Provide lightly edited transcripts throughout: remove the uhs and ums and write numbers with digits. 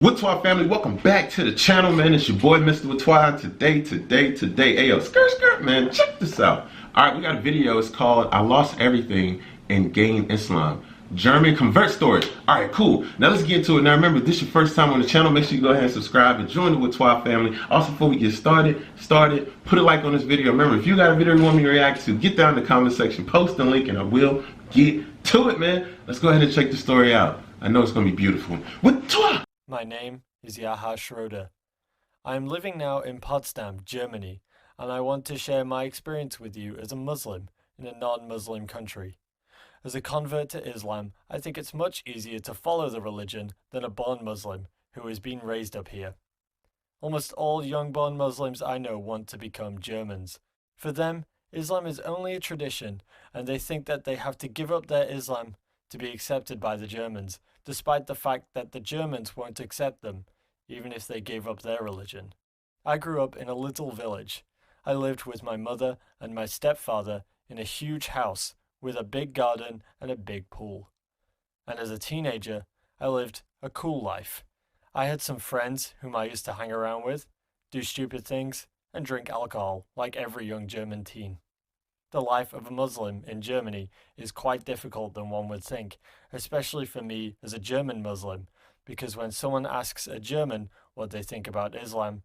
Whaatwaa family, welcome back to the channel, man. It's your boy, Mr. Whaatwaa. Today. Hey, yo, skirt, man. Check this out. All right, we got a video. It's called I Lost Everything and Gained Islam. German convert story. All right, cool. Now let's get into it. Now remember, if this is your first time on the channel, make sure you go ahead and subscribe and join the Whaatwaa family. Also, before we get started, put a like on this video. Remember, if you got a video you want me to react to, get down in the comment section, post the link, and I will get to it, man. Let's go ahead and check the story out. I know it's going to be beautiful. Whaatwaa! My name is Yaha Schroeder. I am living now in Potsdam, Germany, and I want to share my experience with you as a Muslim in a non-Muslim country. As a convert to Islam, I think it's much easier to follow the religion than a born Muslim who has been raised up here. Almost all young-born Muslims I know want to become Germans. For them, Islam is only a tradition, and they think that they have to give up their Islam to be accepted by the Germans, despite the fact that the Germans won't accept them, even if they gave up their religion. I grew up in a little village. I lived with my mother and my stepfather in a huge house with a big garden and a big pool. And as a teenager, I lived a cool life. I had some friends whom I used to hang around with, do stupid things, and drink alcohol like every young German teen. The life of a Muslim in Germany is quite difficult than one would think, especially for me as a German Muslim, because when someone asks a German what they think about Islam,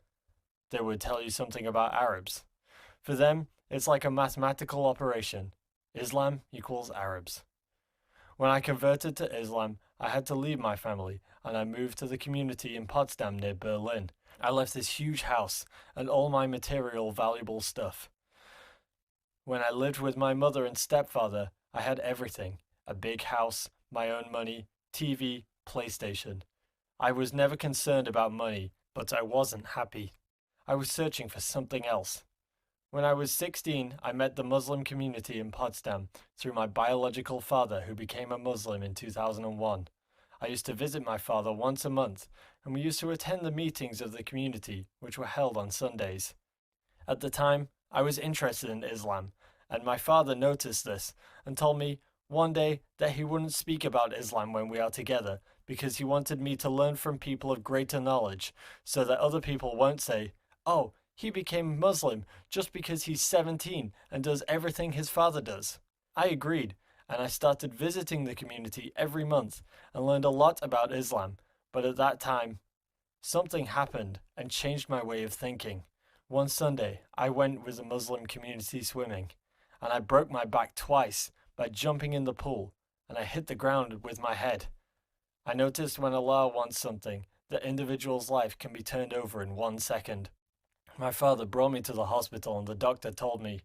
they would tell you something about Arabs. For them, it's like a mathematical operation. Islam equals Arabs. When I converted to Islam, I had to leave my family, and I moved to the community in Potsdam near Berlin. I left this huge house and all my material valuable stuff. When I lived with my mother and stepfather, I had everything. A big house, my own money, TV, PlayStation. I was never concerned about money, but I wasn't happy. I was searching for something else. When I was 16, I met the Muslim community in Potsdam through my biological father who became a Muslim in 2001. I used to visit my father once a month, and we used to attend the meetings of the community, which were held on Sundays. At the time, I was interested in Islam, and my father noticed this and told me one day that he wouldn't speak about Islam when we are together because he wanted me to learn from people of greater knowledge so that other people won't say, "Oh, he became Muslim just because he's 17 and does everything his father does." I agreed, and I started visiting the community every month and learned a lot about Islam, but at that time, something happened and changed my way of thinking. One Sunday, I went with the Muslim community swimming, and I broke my back twice by jumping in the pool, and I hit the ground with my head. I noticed when Allah wants something, the individual's life can be turned over in 1 second. My father brought me to the hospital, and the doctor told me,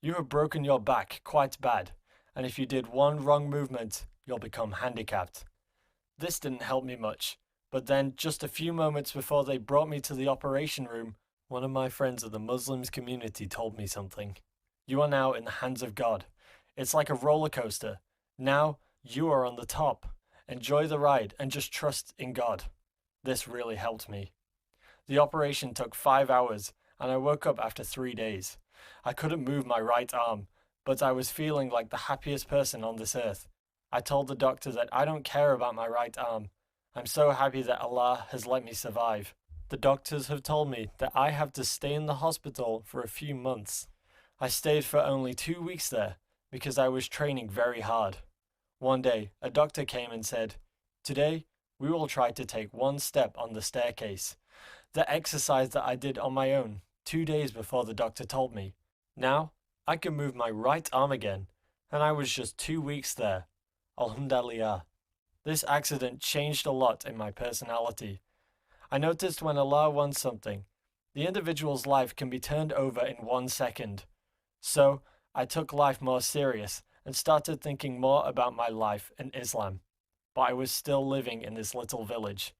"You have broken your back quite bad, and if you did one wrong movement, you'll become handicapped." This didn't help me much, but then just a few moments before they brought me to the operation room, one of my friends of the Muslims community told me something. "You are now in the hands of God. It's like a roller coaster. Now you are on the top. Enjoy the ride and just trust in God." This really helped me. The operation took 5 hours, and I woke up after 3 days. I couldn't move my right arm, but I was feeling like the happiest person on this earth. I told the doctor that I don't care about my right arm. I'm so happy that Allah has let me survive. The doctors have told me that I have to stay in the hospital for a few months. I stayed for only 2 weeks there because I was training very hard. One day, a doctor came and said, "Today, we will try to take one step on the staircase." The exercise that I did on my own 2 days before the doctor told me. Now, I can move my right arm again, and I was just 2 weeks there. Alhamdulillah. This accident changed a lot in my personality. I noticed when Allah wants something, the individual's life can be turned over in 1 second. So, I took life more serious and started thinking more about my life in Islam. But I was still living in this little village.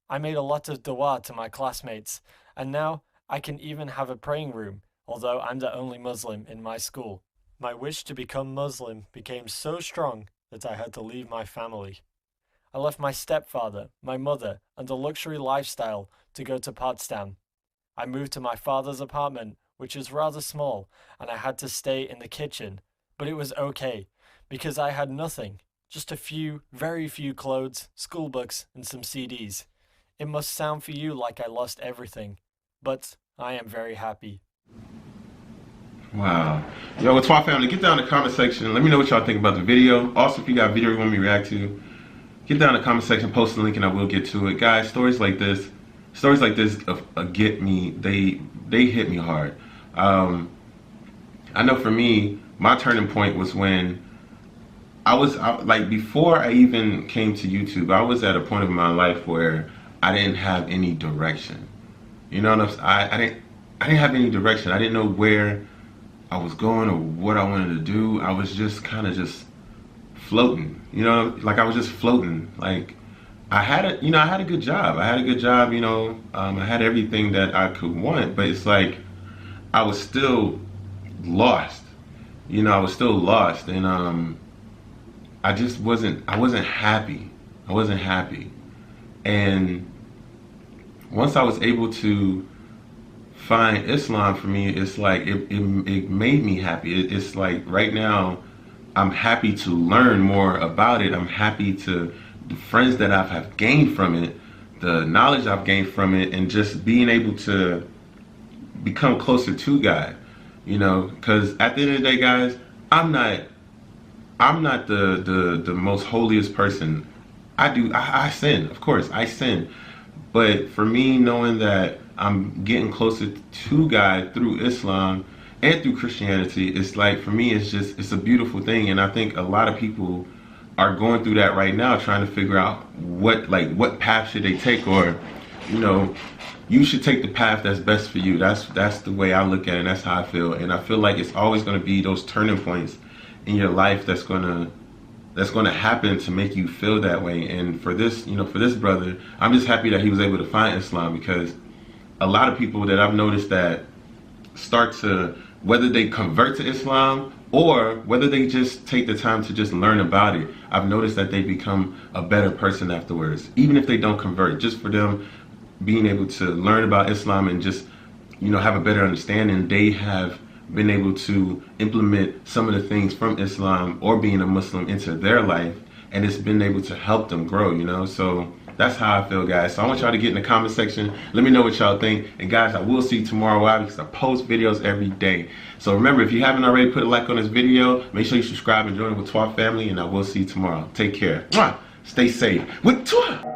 I made a lot of dua to my classmates, and now I can even have a praying room, although I'm the only Muslim in my school. My wish to become Muslim became so strong that I had to leave my family. I left my stepfather, my mother, and a luxury lifestyle to go to Potsdam. I moved to my father's apartment, which is rather small, and I had to stay in the kitchen, but it was okay, because I had nothing, just a few, very few clothes, school books, and some CDs. It must sound for you like I lost everything, but I am very happy. Wow. Yo, Whaatwaa family, get down in the comment section. Let me know what y'all think about the video. Also, if you got a video you want me to react to, get down in the comment section, post the link, and I will get to it. Guys, stories like this get me. They hit me hard. I know for me, my turning point was when like before I even came to YouTube, I was at a point of my life where I didn't have any direction. You know what I'm saying? I didn't have any direction. I didn't know where I was going or what I wanted to do. I was just kind of just floating, you know, like I was just floating. Like I had a good job. I had a good job, you know, I had everything that I could want, but it's like I was still lost. You know, I was still lost, and I wasn't happy. I wasn't happy. And once I was able to find Islam, for me, it's like it made me happy. It's like right now I'm happy to learn more about it. I'm happy to the friends that have gained from it, the knowledge I've gained from it, and just being able to become closer to God. You know, because at the end of the day, guys, I'm not the most holiest person. I sin, of course, I sin. But for me, knowing that I'm getting closer to God through Islam and through Christianity, it's like, for me, it's a beautiful thing. And I think a lot of people are going through that right now, trying to figure out what path should they take, or, you know, you should take the path that's best for you. That's the way I look at it, and that's how I feel. And I feel like it's always going to be those turning points in your life that's gonna happen to make you feel that way. And for this, you know, for this brother, I'm just happy that he was able to find Islam, because a lot of people that I've noticed that start to, whether they convert to Islam or whether they just take the time to just learn about it, I've noticed that they become a better person afterwards, even if they don't convert. Just for them being able to learn about Islam and just, you know, have a better understanding, they have been able to implement some of the things from Islam or being a Muslim into their life, and it's been able to help them grow, you know. So that's how I feel, guys. So I want y'all to get in the comment section. Let me know what y'all think. And guys, I will see you tomorrow. Why? Because I post videos every day. So remember, if you haven't already, put a like on this video. Make sure you subscribe and join the Whaatwaa family, and I will see you tomorrow. Take care. Mwah! Stay safe. Whaatwaa!